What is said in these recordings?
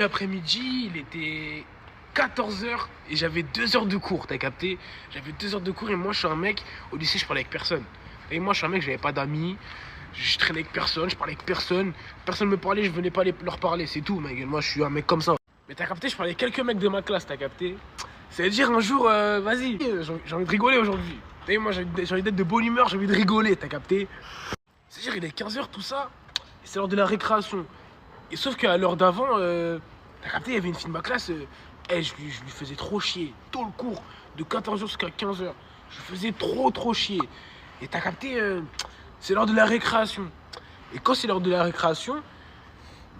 L'après-midi, il était 14 h et j'avais 2 heures de cours, t'as capté? J'avais 2 heures de cours et moi je suis un mec, au lycée je parlais avec personne. Et moi je suis un mec, j'avais pas d'amis, je traînais avec personne, je parlais avec personne. Personne me parlait, je venais pas leur parler, c'est tout, mec. Moi je suis un mec comme ça. Mais t'as capté, je parlais avec quelques mecs de ma classe, t'as capté? C'est-à-dire un jour, vas-y, j'ai envie de rigoler aujourd'hui. T'as vu, moi j'ai envie d'être de bonne humeur, j'ai envie de rigoler, t'as capté? C'est-à-dire il est 15 h tout ça, et c'est l'heure de la récréation. Et sauf qu'à l'heure d'avant, t'as capté, il y avait une fille de ma classe, je lui faisais trop chier. Tout le cours, de 14 h jusqu'à 15 h. Je lui faisais trop chier. Et t'as capté, c'est l'heure de la récréation. Et quand c'est l'heure de la récréation,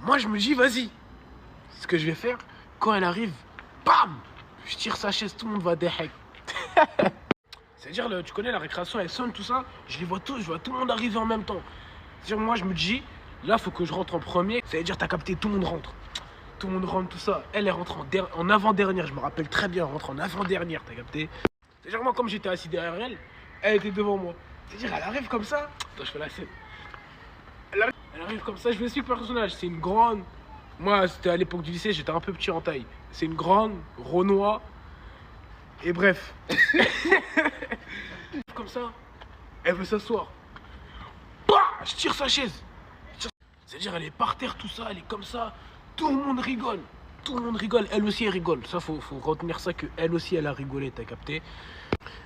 moi je me dis, vas-y, ce que je vais faire, quand elle arrive, bam, je tire sa chaise, tout le monde va dehek. C'est-à-dire, tu connais la récréation, elle sonne, tout ça, je vois tout le monde arriver en même temps. C'est-à-dire, moi je me dis, là, faut que je rentre en premier. C'est-à-dire, t'as capté, tout le monde rentre. Tout le monde rentre, tout ça. Elle rentre en avant-dernière. Je me rappelle très bien, elle rentre en avant-dernière, t'as capté? C'est-à-dire, moi, comme j'étais assis derrière elle, elle était devant moi. C'est-à-dire, elle arrive comme ça. Attends, je fais la scène. Elle arrive comme ça, je vais suivre le personnage. C'est une grande. Moi, c'était à l'époque du lycée, j'étais un peu petit en taille. C'est une grande, Renoir. Et bref. Comme ça, elle veut s'asseoir. Bah, je tire sa chaise. C'est-à-dire, elle est par terre, tout ça, elle est comme ça. Tout le monde rigole. Tout le monde rigole. Elle aussi, elle rigole. Ça, faut retenir ça, que elle aussi, elle a rigolé, t'as capté?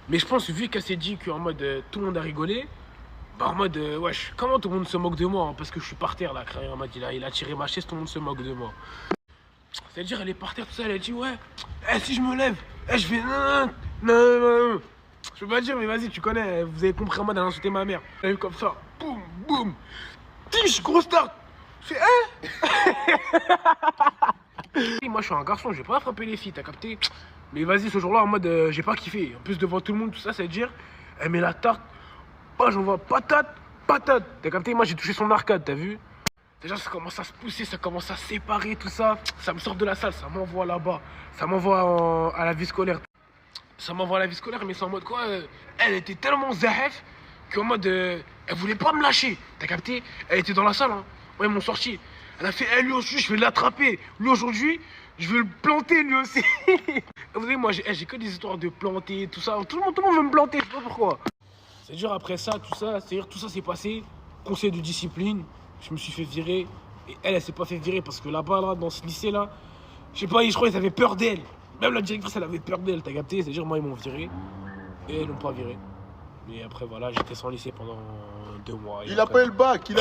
Mais je pense, vu qu'elle s'est dit qu'en mode tout le monde a rigolé, bah en mode wesh, comment tout le monde se moque de moi, hein, parce que je suis par terre là, en mode il a tiré ma chaise, tout le monde se moque de moi. C'est-à-dire, elle est par terre, tout ça, elle a dit ouais, si je me lève, je vais non. Je peux pas dire, mais vas-y, tu connais, vous avez compris en mode elle a insulté ma mère. Elle a eu comme ça, boum, boum. Tiche, grosse tarte. Je fais, moi, je suis un garçon, je vais pas frapper les filles, t'as capté? Mais vas-y, ce jour-là, en mode, j'ai pas kiffé. En plus, devant tout le monde, tout ça, c'est à dire, elle met la tarte. Bah, j'en vois patate. T'as capté? Moi, j'ai touché son arcade, t'as vu? Déjà, ça commence à se pousser, ça commence à se séparer, tout ça. Ça me sort de la salle, ça m'envoie là-bas. Ça m'envoie à la vie scolaire. Ça m'envoie à la vie scolaire, mais c'est en mode quoi? Elle était tellement zahef qu'en mode, elle voulait pas me lâcher. T'as capté? Elle était dans la salle, hein. Ouais, ils m'ont sorti. Elle a fait, lui aussi, je vais l'attraper. Lui aujourd'hui, je vais le planter lui aussi. Vous savez, moi, j'ai que des histoires de planter, tout ça. Tout le monde veut me planter, je sais pas pourquoi. C'est dur après ça, tout ça. C'est-à-dire, tout ça s'est passé. Conseil de discipline, je me suis fait virer. Et elle s'est pas fait virer parce que là-bas, là, dans ce lycée-là, je sais pas, je crois qu'ils avaient peur d'elle. Même la directrice, elle avait peur d'elle, t'as capté? C'est-à-dire, moi, ils m'ont viré. Et ils l'ont pas viré. Mais après, voilà, j'étais sans lycée pendant 2 mois. Il a pas eu le bac,